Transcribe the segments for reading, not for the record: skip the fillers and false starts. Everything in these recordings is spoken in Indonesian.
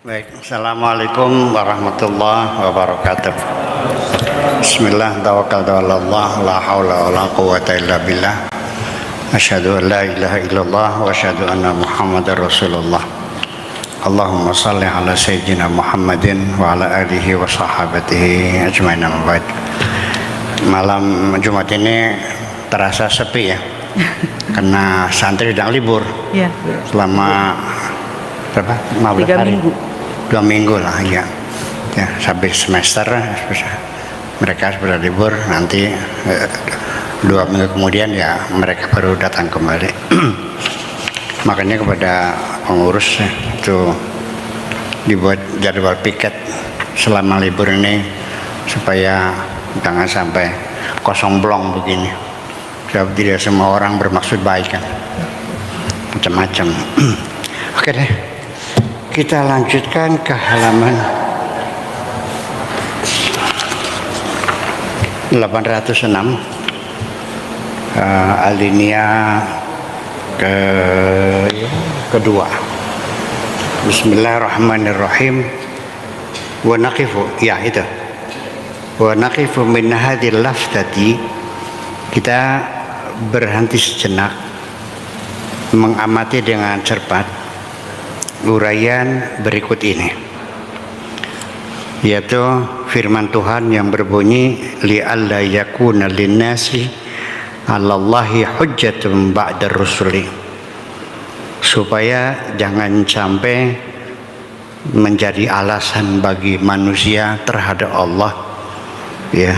Baik, Assalamualaikum warahmatullahi wabarakatuh. Bismillah, tawakkaltu ala Allah, la haula wa la quwwata illa billah. Asyhadu an la ilaha illallah wa asyhadu anna Muhammadar Rasulullah. Allahumma salli ala sayyidina Muhammadin wa ala alihi wa sahabatihi ajmain, amma ba'd. Malam Jumat ini terasa sepi ya. Karena santri sedang libur. Ya. Selama berapa? 15 3 hari. minggu. 2 minggu lah ya. Ya, sampai semester mereka sudah libur, nanti 2 minggu kemudian ya mereka baru datang kembali. Makanya kepada pengurus itu dibuat jadwal piket selama libur ini supaya jangan sampai kosong blong begini. Sebab tidak semua orang bermaksud baik kan, macam-macam. Oke deh, kita lanjutkan ke halaman 806, alinea kedua. Bismillahirrahmanirrahim. Wa naqifu, ya itu. Wa naqifu min hadhil laftati, kita berhenti sejenak mengamati dengan cermat uraian berikut ini, yaitu firman Tuhan yang berbunyi li'alla yakuna linnasi 'alallahi hujjatun ba'da rusuli, supaya jangan sampai menjadi alasan bagi manusia terhadap Allah ya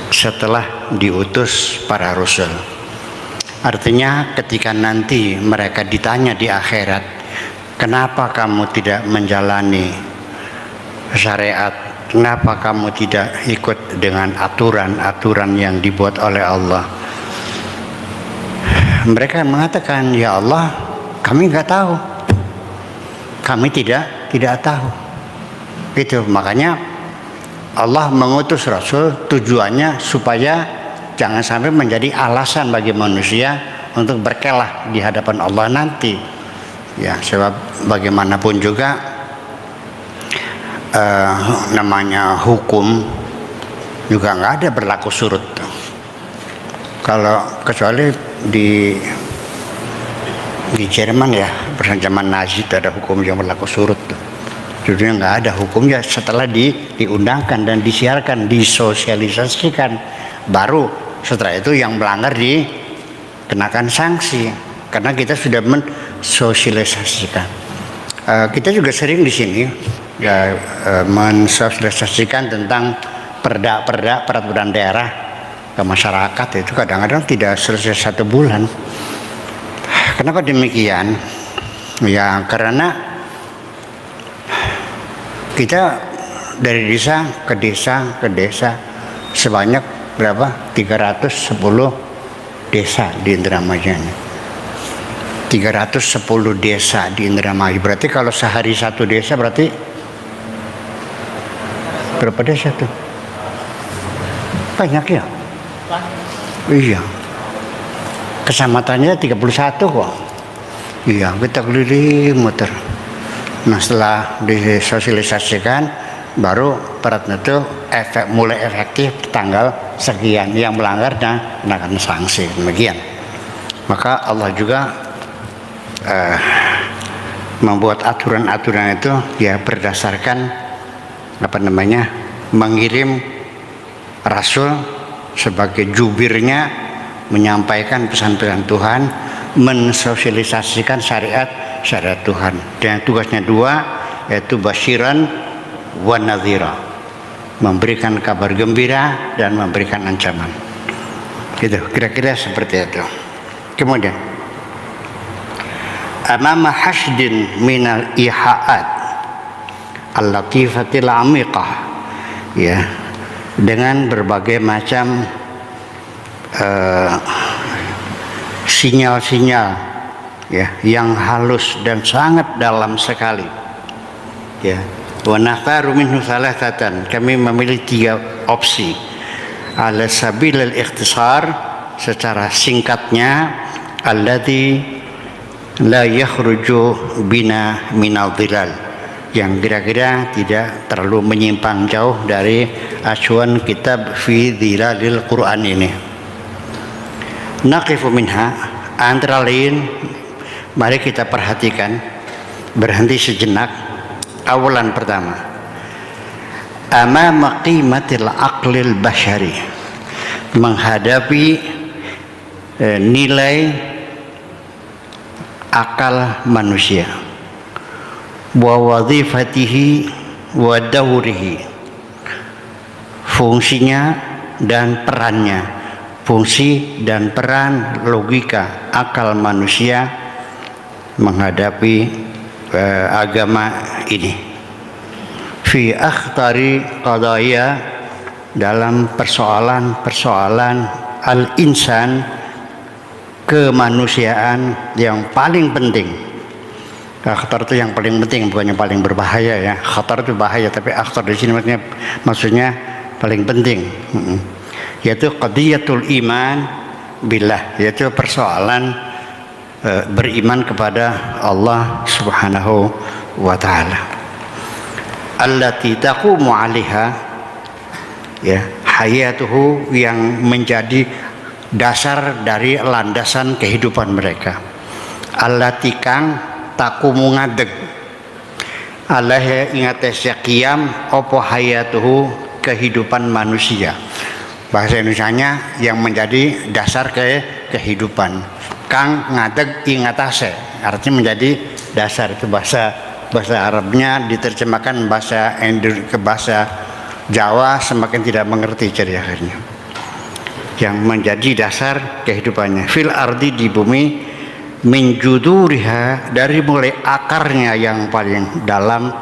setelah diutus para rasul. Artinya ketika nanti mereka ditanya di akhirat, kenapa kamu tidak menjalani syariat, kenapa kamu tidak ikut dengan aturan-aturan yang dibuat oleh Allah, mereka mengatakan, ya Allah, kami nggak tahu, kami tidak tahu. Itu makanya Allah mengutus Rasul, tujuannya supaya jangan sampai menjadi alasan bagi manusia untuk berkelah di hadapan Allah nanti. Ya, sebab bagaimanapun juga namanya hukum juga nggak ada berlaku surut. Kalau kecuali di Jerman ya, pada zaman Nazi itu ada hukum yang berlaku surut. Jadinya nggak ada hukumnya setelah diundangkan dan disiarkan, disosialisasikan, baru setelah itu yang melanggar dikenakan sanksi, karena kita sudah mensosialisasikan. Kita juga sering di sini ya, mensosialisasikan tentang perda peraturan daerah ke masyarakat. Itu kadang-kadang tidak selesai 1 bulan. Kenapa demikian? Ya karena kita dari desa ke desa sebanyak berapa? 310 desa di Indramayu ini. 310 desa di Indramayu. Berarti kalau sehari 1 desa berarti berapa desa tuh? Banyak ya? Iya. Kecamatannya 31 kok. Iya, kita keliling muter. Nah setelah disosialisasikan, baru peraturan itu mulai efektif tanggal sekian, yang melanggar dan kenakan sanksi, demikian. Maka Allah juga membuat aturan-aturan itu ya berdasarkan mengirim Rasul sebagai jubirnya, menyampaikan pesan-pesan Tuhan, mensosialisasikan syariat Tuhan. Dan tugasnya 2, yaitu basyiran wa nadhira, memberikan kabar gembira dan memberikan ancaman. Gitu, kira-kira seperti itu. Kemudian amama hasdin minal iha'at al-latifatil amiqah, ya, dengan berbagai macam sinyal-sinyal ya yang halus dan sangat dalam sekali, ya. Wa nakhtaru minhu thalathatan, kami memilih 3 opsi. Ala sabilil ikhtisar, secara singkatnya, alladzi la yakhruju bina minal dhilal, yang kira-kira tidak terlalu menyimpang jauh dari acuan kitab Fi Dhilalil Quran ini. Naqifu minha, antara lain mari kita perhatikan, berhenti sejenak. Awalan pertama, amama qimatil aqlil basyari, menghadapi nilai akal manusia, wa wadhifatihi wa dawrihi, fungsinya dan perannya, fungsi dan peran logika akal manusia menghadapi agama ini. Fi akhtari qadaya, dalam persoalan-persoalan al-insan, kemanusiaan yang paling penting. Akhtar itu yang paling penting, bukan yang paling berbahaya ya. Khatar itu bahaya, tapi akhtar di sini maksudnya paling penting. Yaitu qadiyatul iman billah, yaitu persoalan beriman kepada Allah Subhanahu wa taala. Allati taqumu 'alaiha, ya, hayatuhu, yang menjadi dasar dari landasan kehidupan mereka. Allati kang taqumu ngadeg, Allah ingat qiyam opo hayatuhu, kehidupan manusia. Bahasa Indonesianya yang menjadi dasar kehidupan. Kang ngadeg ingatase, artinya menjadi dasar. Itu bahasa Arabnya diterjemahkan ke bahasa Jawa semakin tidak mengerti jadi akhirnya. Yang menjadi dasar kehidupannya. Fil ardi, di bumi, min juduriha, dari mulai akarnya yang paling dalam,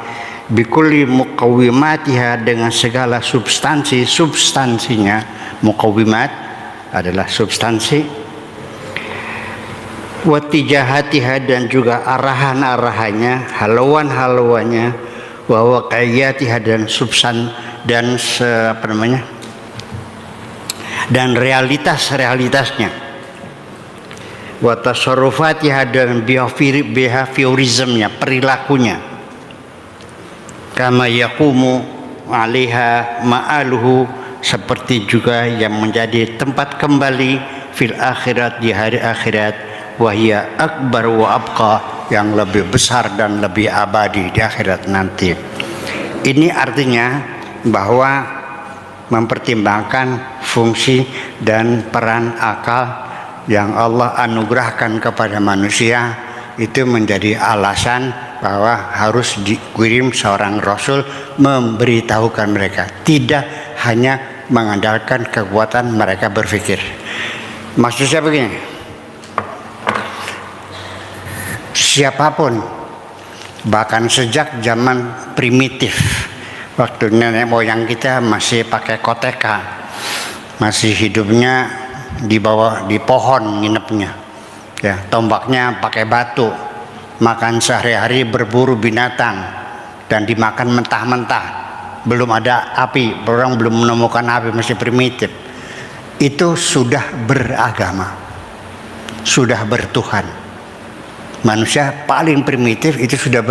bikulli muqawwimatiha, dengan segala substansinya. Muqawwimat adalah substansi. Watijahatiha, dan juga arahan-arahannya, haluan-haluannya, wa waqiyatiha, dan dan realitas-realitasnya, wa tasarrufatiha, dan behaviorismnya, perilakunya, kama yaqumu 'alaiha ma'aluhu, seperti juga yang menjadi tempat kembali fil akhirat, di hari akhirat, wahya akbar wa abqa, yang lebih besar dan lebih abadi di akhirat nanti. Ini artinya bahwa mempertimbangkan fungsi dan peran akal yang Allah anugerahkan kepada manusia itu menjadi alasan bahwa harus dikirim seorang rasul memberitahukan mereka, tidak hanya mengandalkan kekuatan mereka berpikir. Maksud saya begini, siapapun, bahkan sejak zaman primitif, waktu nenek moyang kita masih pakai koteka, masih hidupnya di pohon nginepnya, ya, tombaknya pakai batu, makan sehari-hari berburu binatang dan dimakan mentah-mentah, belum ada api, orang belum menemukan api, masih primitif. Itu sudah beragama, sudah bertuhan. Manusia paling primitif itu sudah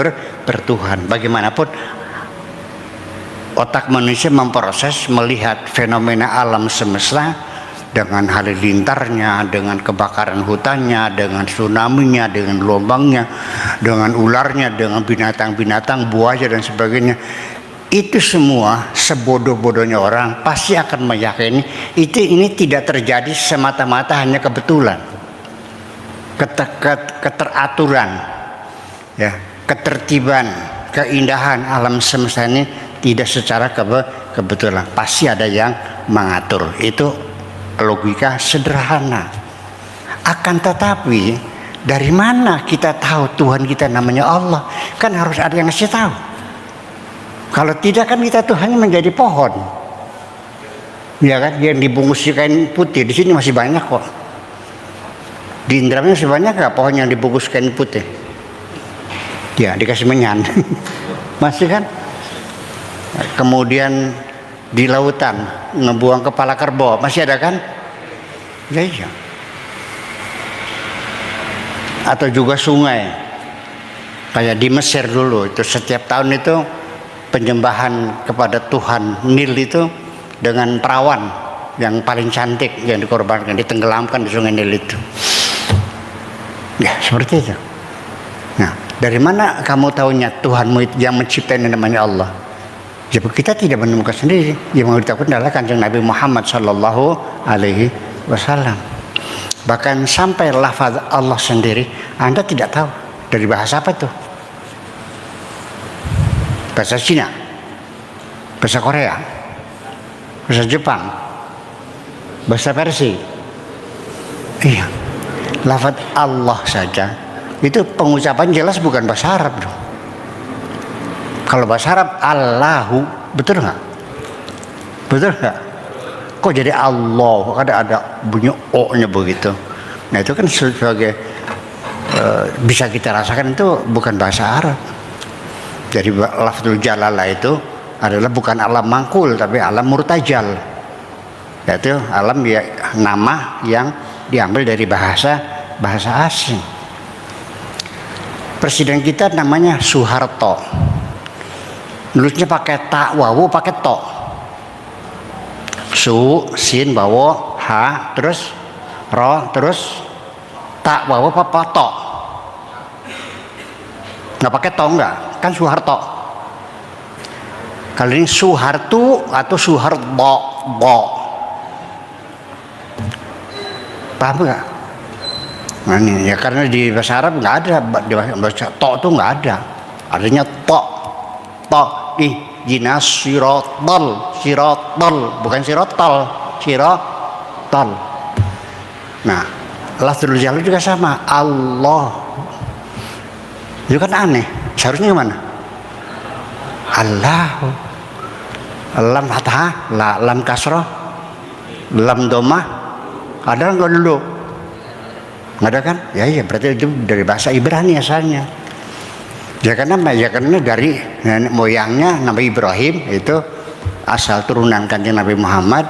bertuhan. Bagaimanapun otak manusia memproses, melihat fenomena alam semesta dengan halilintarnya, dengan kebakaran hutannya, dengan tsunami-nya, dengan gelombangnya, dengan ularnya, dengan binatang-binatang, buaya dan sebagainya. Itu semua, sebodoh-bodohnya orang pasti akan meyakini ini tidak terjadi semata-mata hanya kebetulan. Keteraturan, ya, ketertiban, keindahan alam semesta ini tidak secara kebetulan, pasti ada yang mengatur. Itu logika sederhana. Akan tetapi dari mana kita tahu Tuhan kita namanya Allah? Kan harus ada yang ngasih tahu. Kalau tidak kan kita Tuhannya menjadi pohon, ya kan, yang dibungkus kain putih. Di sini masih banyak kok. Di Indramayu sebanyak nggak pohon yang dibungkus kain putih? Ya, dikasih menyan. Masih kan? Kemudian di lautan ngebuang kepala kerbau, masih ada kan? Ya, iya. Atau juga sungai. Kayak di Mesir dulu itu setiap tahun itu penyembahan kepada Tuhan Nil itu dengan perawan yang paling cantik yang dikorbankan, ditenggelamkan di sungai Nil itu. Ya seperti itu. Nah, dari mana kamu tahunya Tuhanmu yang mencipta ini namanya Allah? Ya kita tidak menemukan sendiri. Yang memberitahukan adalah Kanjeng Nabi Muhammad Sallallahu Alaihi Wasallam. Bahkan sampai lafaz Allah sendiri Anda tidak tahu dari bahasa apa itu. Bahasa Cina, bahasa Korea, bahasa Jepang, bahasa Persia. Iya, lafaz Allah saja itu pengucapan jelas bukan bahasa Arab dong. Kalau bahasa Arab Allahu, betul nggak? Betul nggak? Kok jadi Allah? Ada bunyi O-nya begitu. Nah itu kan sebagai bisa kita rasakan itu bukan bahasa Arab. Jadi lafzul jalalah itu adalah bukan alam mangkul tapi alam murtajal, yaitu alam ya, nama yang diambil dari bahasa asing. Presiden kita namanya Soeharto, nulisnya pakai ta wawu pakai to, su sin bawo ha terus ro terus ta wawu apa to, nggak pakai to nggak kan Soeharto. Kali ini Soeharto atau Soeharto bo, paham nggak? Nah ini ya karena di bahasa Arab nggak ada, di bahasa to tuh nggak ada, artinya to jinas sirotol bukan sirotol. Nah lafzul jalal juga sama Allah, itu kan aneh. Seharusnya gimana? Allah, lam fathah, lam kasroh, lam domah, ada nggak dulu? Nggak ada kan? Ya berarti itu dari bahasa Ibrani asalnya. Ya karena dari nenek moyangnya Nabi Ibrahim itu asal turunan Kanjeng Nabi Muhammad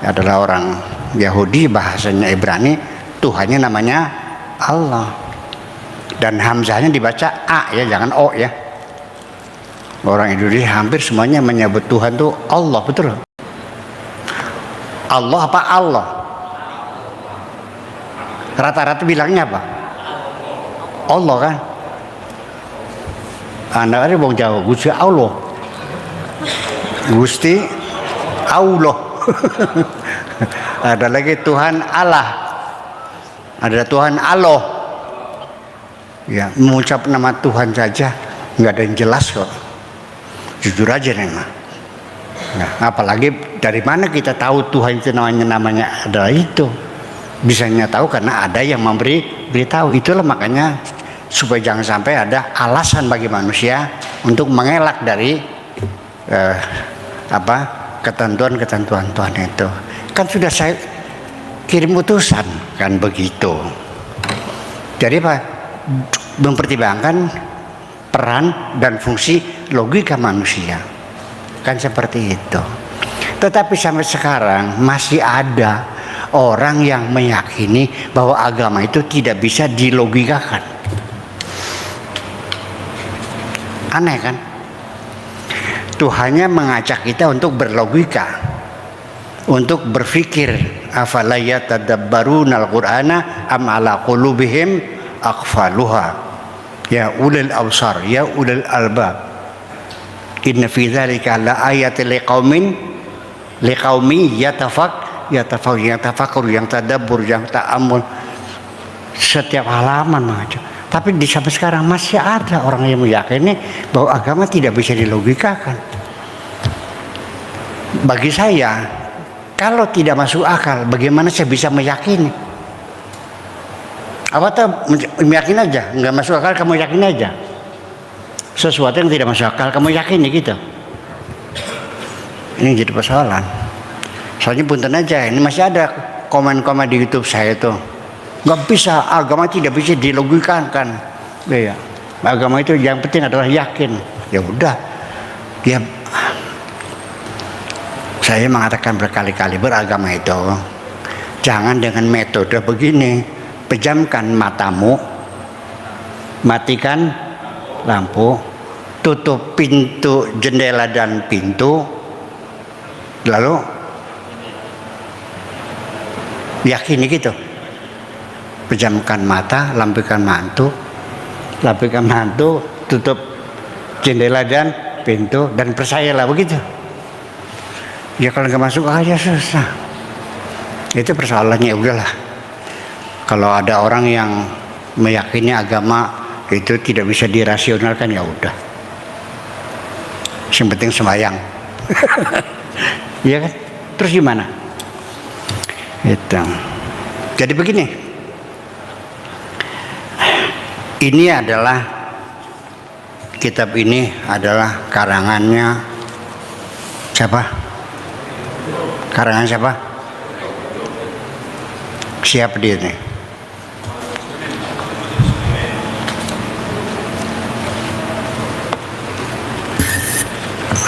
adalah orang Yahudi, bahasanya Ibrani, Tuhannya namanya Allah. Dan hamzahnya dibaca A ya, jangan O ya. Orang Indonesia hampir semuanya menyebut Tuhan tuh Allah, betul? Allah apa Allah? Rata-rata bilangnya apa? Allah kan? Anak ada bong Jawa, Gusti Allah. Gusti Allah. Ada lagi Tuhan Allah. Ada Tuhan Allah. Ya, mengucap nama Tuhan saja nggak ada yang jelas kok. Jujur aja memang. Nah, apalagi dari mana kita tahu Tuhan itu namanya adalah itu? Bisanya tahu karena ada yang beritahu. Itulah makanya supaya jangan sampai ada alasan bagi manusia untuk mengelak dari ketentuan Tuhan itu. Kan sudah saya kirim utusan kan begitu. Jadi Pak, mempertimbangkan peran dan fungsi logika manusia kan seperti itu. Tetapi sampai sekarang masih ada orang yang meyakini bahwa agama itu tidak bisa dilogikakan. Aneh kan? Tuhannya mengajak kita untuk berlogika, untuk berpikir. Afala yatadabbarunal Qur'ana am ala qulubihim aqfaluha ya ulil absar ya ulil albab inna fi dzalika la ayatin liqaumin yatafakkur yang tadabbur yang ta'ammul. Setiap halaman macam. Tapi sampai sekarang masih ada orang yang meyakini bahwa agama tidak bisa dilogikakan. Bagi saya, kalau tidak masuk akal, bagaimana saya bisa meyakini? Apa tuh meyakini aja, nggak masuk akal kamu yakin aja. Sesuatu yang tidak masuk akal kamu yakini gitu. Ini jadi persoalan. Soalnya punten aja, ini masih ada komen-komen di YouTube saya tuh. Nggak bisa, agama tidak bisa dilogikakan. Ya, agama itu yang penting adalah yakin. Ya udah, ya. Saya mengatakan berkali-kali beragama itu jangan dengan metode begini. Pejamkan matamu, matikan lampu, tutup pintu, jendela dan pintu, lalu yakini gitu, pejamkan mata, lampikan mantu, tutup jendela dan pintu, dan percayalah begitu. Ya kalau nggak masuk aja susah. Itu persoalannya, udahlah. Kalau ada orang yang meyakini agama itu tidak bisa dirasionalkan, ya udah. Yang penting sembahyang. Iya kan? Terus gimana? Itu. Jadi begini. Ini adalah kitab ini adalah karangannya siapa? Karangan siapa? Siapa dia nih?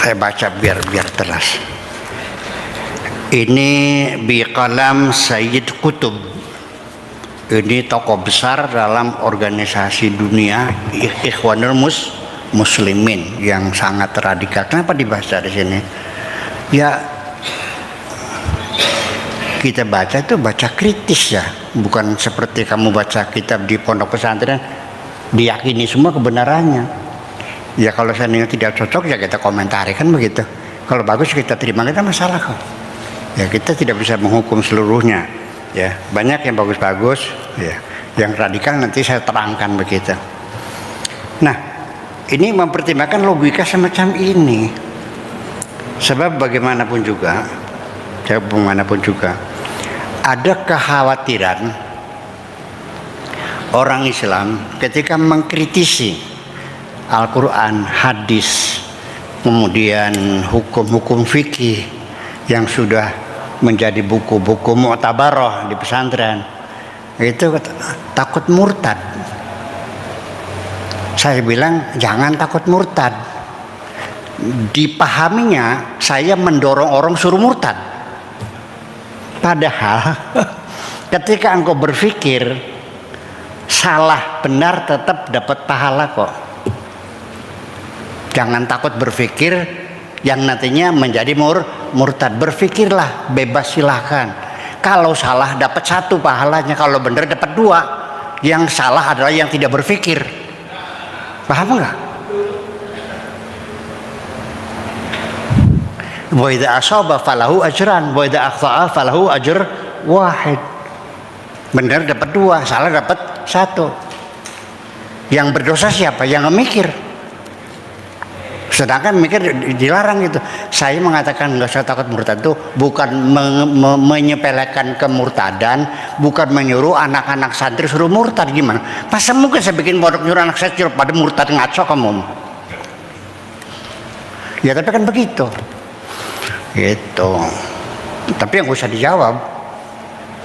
Saya baca biar jelas. Ini biqalam Sayyid Qutb. Ini tokoh besar dalam organisasi dunia Ikhwanul Muslimin yang sangat radikal. Kenapa dibaca di sini? Ya, kita baca itu baca kritis ya, bukan seperti kamu baca kitab di pondok pesantren diyakini semua kebenarannya. Ya kalau seandainya tidak cocok ya kita komentari, kan begitu. Kalau bagus kita terima, kita masalah kok. Ya kita tidak bisa menghukum seluruhnya. Ya banyak yang bagus-bagus, ya yang radikal nanti saya terangkan begitu. Nah ini mempertimbangkan logika semacam ini, sebab bagaimanapun juga ada kekhawatiran orang Islam ketika mengkritisi Al-Quran, hadis, kemudian hukum-hukum fikih yang sudah menjadi buku-buku mu'tabarah di pesantren, itu takut murtad. Saya bilang jangan takut murtad. Dipahaminya saya mendorong orang suruh murtad. Padahal ketika engkau berpikir salah benar tetap dapat pahala kok. Jangan takut berpikir yang nantinya menjadi murtad. Berpikirlah bebas, silahkan. Kalau salah dapat 1 pahalanya, kalau benar dapat 2. Yang salah adalah yang tidak berpikir. Paham nggak? Wa idza asaba falahu ajran wa idza akhta'a falahu ajr wahid. Benar dapat 2, salah dapat 1. Yang berdosa siapa? Yang mikir. Sedangkan mikir dilarang gitu. Saya mengatakan nggak usah takut murtad itu bukan menyepelekan kemurtadan, bukan menyuruh anak-anak santri suruh murtad. Gimana? Masa mungkin saya bikin pondok nyuruh anak saya suruh pada murtad, ngaco kamu? Ya tapi kan begitu. Gitu. Tapi yang usah dijawab.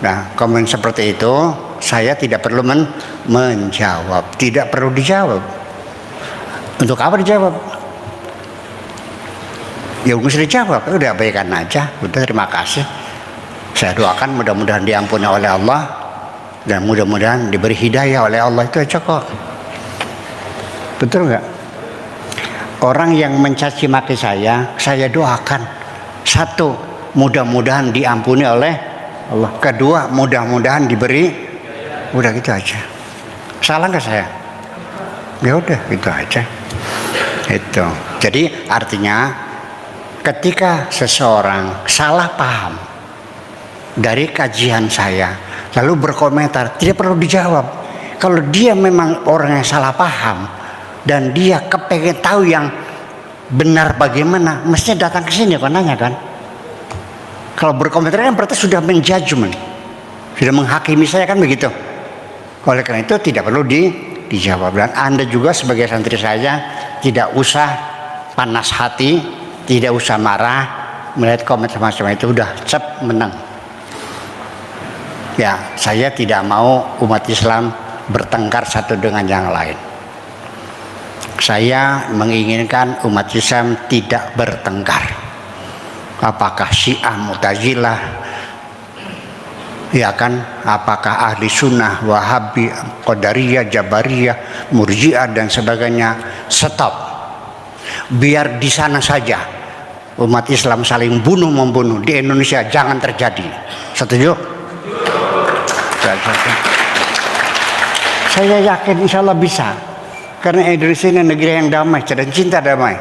Nah, komen seperti itu saya tidak perlu menjawab, tidak perlu dijawab. Untuk apa dijawab? Ya nggak usah dijawab, udah abaikan aja, udah terima kasih. Saya doakan mudah-mudahan diampuni oleh Allah dan mudah-mudahan diberi hidayah oleh Allah, itu aja kok. Betul nggak? Orang yang mencaci maki saya doakan. 1, mudah-mudahan diampuni oleh Allah. 2, mudah-mudahan diberi. Udah gitu aja. Salah nggak saya? Ya udah gitu aja. Itu. Jadi artinya ketika seseorang salah paham dari kajian saya lalu berkomentar, tidak perlu dijawab. Kalau dia memang orang yang salah paham dan dia kepengen tahu yang benar bagaimana, mestinya datang ke sini kan, nanya kan. Kalau berkomentar kan berarti sudah menjudgment, sudah menghakimi saya kan begitu. Oleh karena itu tidak perlu dijawab. Dan Anda juga sebagai santri saya tidak usah panas hati, tidak usah marah melihat komen semacam itu, udah menang. Ya, saya tidak mau umat Islam bertengkar satu dengan yang lain. Saya menginginkan umat Islam tidak bertengkar. Apakah Syiah, Mu'tazilah, Ya kan, apakah ahli sunnah, wahabi, qadariyah, jabariyah, murji'ah dan sebagainya? Stop. Biar di sana saja umat Islam saling bunuh-membunuh. Di Indonesia jangan terjadi. Setuju? Saya yakin insya Allah bisa. Karena Indonesia ini negeri yang damai dan cinta damai.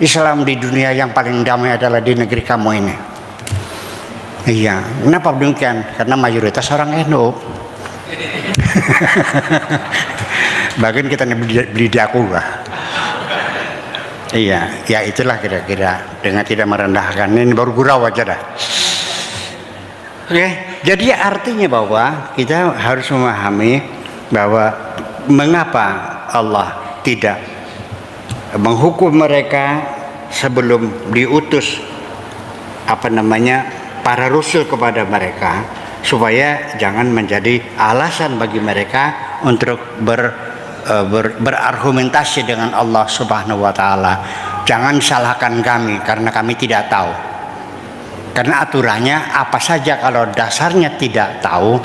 Islam di dunia yang paling damai adalah di negeri kamu ini. Iya, kenapa demikian? Karena mayoritas orang NU. Bahkan kita beli di aku lah. Iya, ya itulah kira-kira, dengan tidak merendahkan. Ini baru gurau aja dah. Oke, jadi artinya bahwa kita harus memahami bahwa mengapa Allah tidak menghukum mereka sebelum diutus para rasul kepada mereka, supaya jangan menjadi alasan bagi mereka untuk berargumentasi dengan Allah Subhanahu wa taala. Jangan salahkan kami karena kami tidak tahu. Karena aturannya apa saja kalau dasarnya tidak tahu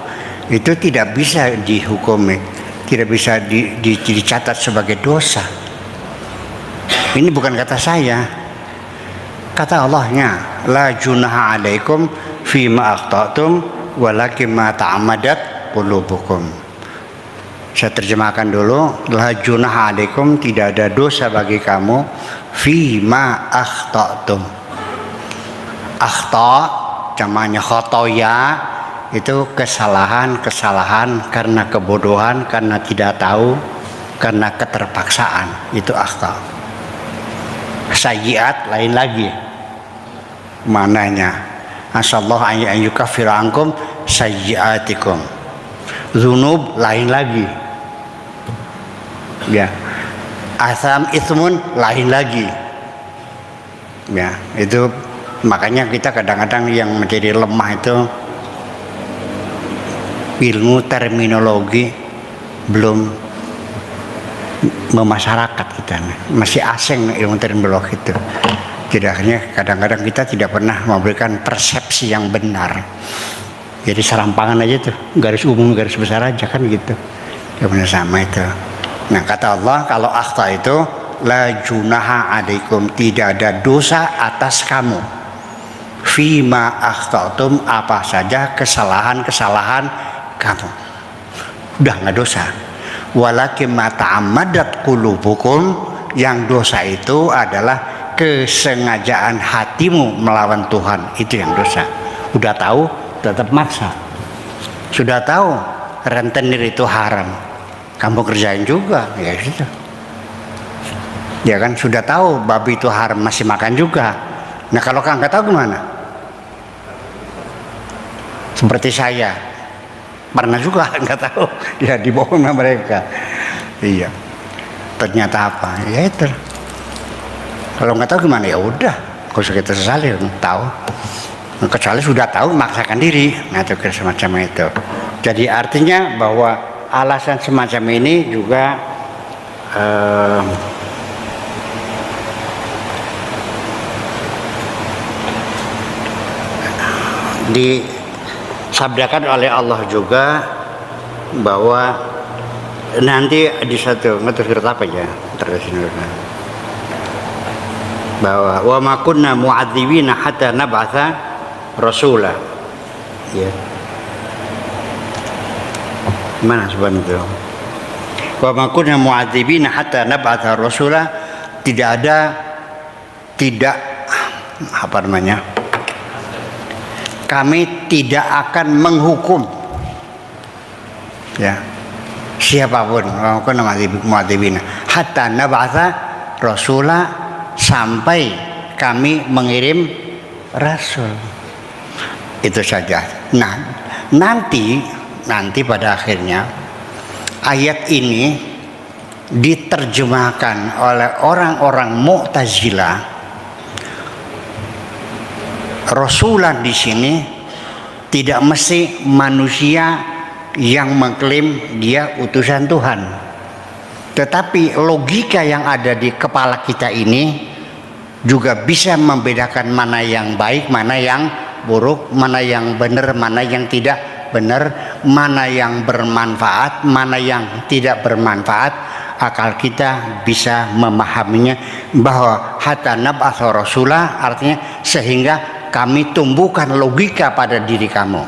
itu tidak bisa dihukumi, tidak bisa dicatat sebagai dosa. Ini bukan kata saya. Kata Allahnya, la junaha alaikum fima akhta'tum walakin ma ta'ammadat qulubukum. Saya terjemahkan dulu, la junaha alaikum, tidak ada dosa bagi kamu fima akhta'tum. Akhta' namanya khotoya, itu kesalahan karena kebodohan, karena tidak tahu, karena keterpaksaan, itu akhta'. Sayyiat lain lagi mananya, asallahu an yukaffira ankum sayyiatikum. Dzunub lain lagi, ya. Asam ismun lain lagi, ya. Itu makanya kita kadang-kadang yang menjadi lemah itu ilmu terminologi belum memasyarakat, kita masih asing ilmu terminologi itu. Jadi akhirnya kadang-kadang kita tidak pernah memberikan persepsi yang benar. Jadi serampangan aja tuh, garis umum garis besar aja kan gitu. Ya benar sama itu. Nah kata Allah, kalau akhta itu la junaha alaikum, tidak ada dosa atas kamu. Fima akhtatum, apa saja kesalahan kamu, udah nggak dosa. Walakin ma ta'ammadat qulubukum, yang dosa itu adalah kesengajaan hatimu melawan Tuhan, itu yang dosa. Udah tahu tetap maksa. Sudah tahu rentenir itu haram, kamu kerjain juga, ya gitu. Ya kan, sudah tahu babi itu haram masih makan juga. Nah kalau kau nggak tahu gimana? Seperti saya pernah juga nggak tahu, ya dibohong sama mereka. Iya, ternyata apa? Ya itu. Kalau nggak tahu gimana, ya udah, kalau kita sesali tahu. Kecuali sudah tahu maksakan diri, nah itu semacam itu. Jadi artinya bahwa alasan semacam ini juga disabdakan oleh Allah juga, bahwa nanti di satu ngerti apa ya bahwa wa ma kunna mu'adzibina hatta nab'atha rasula, ya mana sebenarnya itu, wa ma kunna mu'adzibina hatta nab'atha rasula, tidak kami tidak akan menghukum, ya, siapapun, wa ma kunna mu'adzibina hatta nab'atha rasula, sampai kami mengirim rasul. Itu saja. Nah, nanti pada akhirnya ayat ini diterjemahkan oleh orang-orang Mu'tazilah. Rasulan di sini tidak mesti manusia yang mengklaim dia utusan Tuhan. Tetapi logika yang ada di kepala kita ini juga bisa membedakan mana yang baik, mana yang buruk, mana yang benar, mana yang tidak benar, mana yang bermanfaat, mana yang tidak bermanfaat, akal kita bisa memahaminya, bahwa hatta nab'atsa rasula artinya sehingga kami tumbuhkan logika pada diri kamu,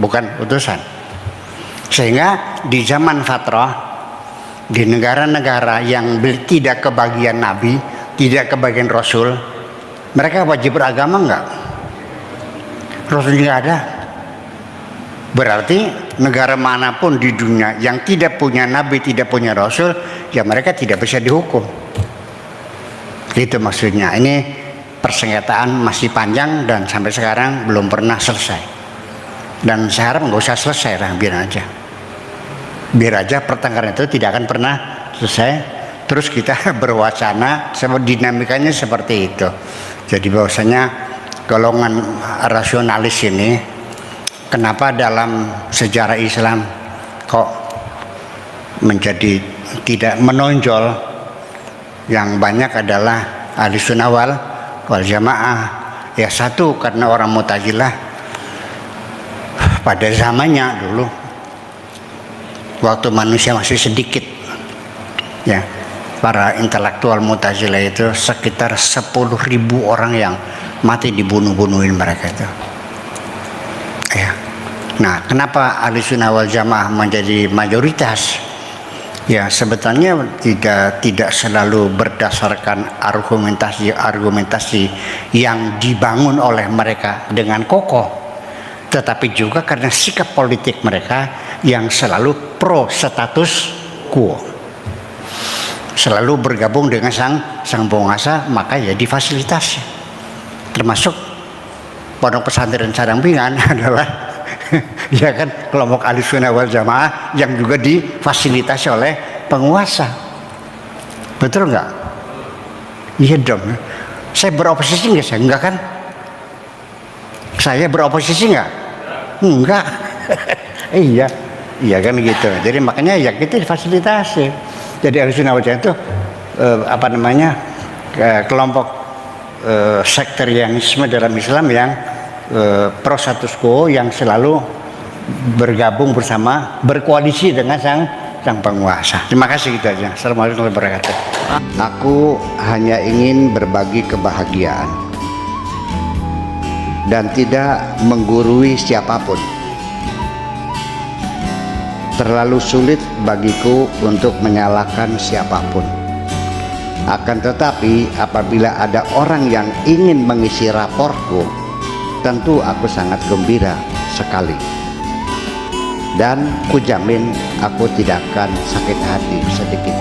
bukan utusan. Sehingga di zaman fatrah, di negara-negara yang tidak kebagian nabi, tidak kebagian rasul, mereka wajib beragama enggak? Rasul nggak ada. Berarti negara manapun di dunia yang tidak punya nabi, tidak punya rasul, ya mereka tidak bisa dihukum. Itu maksudnya. Ini persengketaan masih panjang dan sampai sekarang belum pernah selesai. Dan saya harap nggak usah selesai lah, biar aja pertengkaran itu tidak akan pernah selesai. Terus kita berwacana, dinamikanya seperti itu. Jadi bahwasanya golongan rasionalis ini, kenapa dalam sejarah Islam kok menjadi tidak menonjol? Yang banyak adalah ahli sunnah wal jamaah. Ya satu, karena orang Mu'tazilah pada zamannya dulu, waktu manusia masih sedikit, ya, para intelektual Mu'tazilah itu sekitar 10.000 orang yang mati dibunuh-bunuhin mereka itu. Ya. Nah, kenapa ahli sunnah wal jamaah menjadi mayoritas? Ya, sebetulnya tidak selalu berdasarkan argumentasi yang dibangun oleh mereka dengan kokoh, tetapi juga karena sikap politik mereka yang selalu pro status quo, selalu bergabung dengan sang penguasa, maka ya difasilitasi. Termasuk pondok pesantren Sadang-Bingan adalah ya kan kelompok ahli sunnah wal jamaah yang juga difasilitasi oleh penguasa. Betul nggak? Iya dong. Saya beroposisi nggak? Saya enggak kan? Saya beroposisi nggak? Enggak. Iya kan gitu. Jadi makanya ya kita difasilitasi. Jadi ahli sunnah wal jamaah itu kelompok sekterianisme dalam Islam yang pro status quo, yang selalu bergabung bersama, berkoalisi dengan sang penguasa. Terima kasih, gitu aja. Assalamualaikum warahmatullahi wabarakatuh. Aku hanya ingin berbagi kebahagiaan dan tidak menggurui siapapun. Terlalu sulit bagiku untuk menyalahkan siapapun. Akan tetapi apabila ada orang yang ingin mengisi raportku, tentu aku sangat gembira sekali. Dan kujamin aku tidak akan sakit hati sedikit.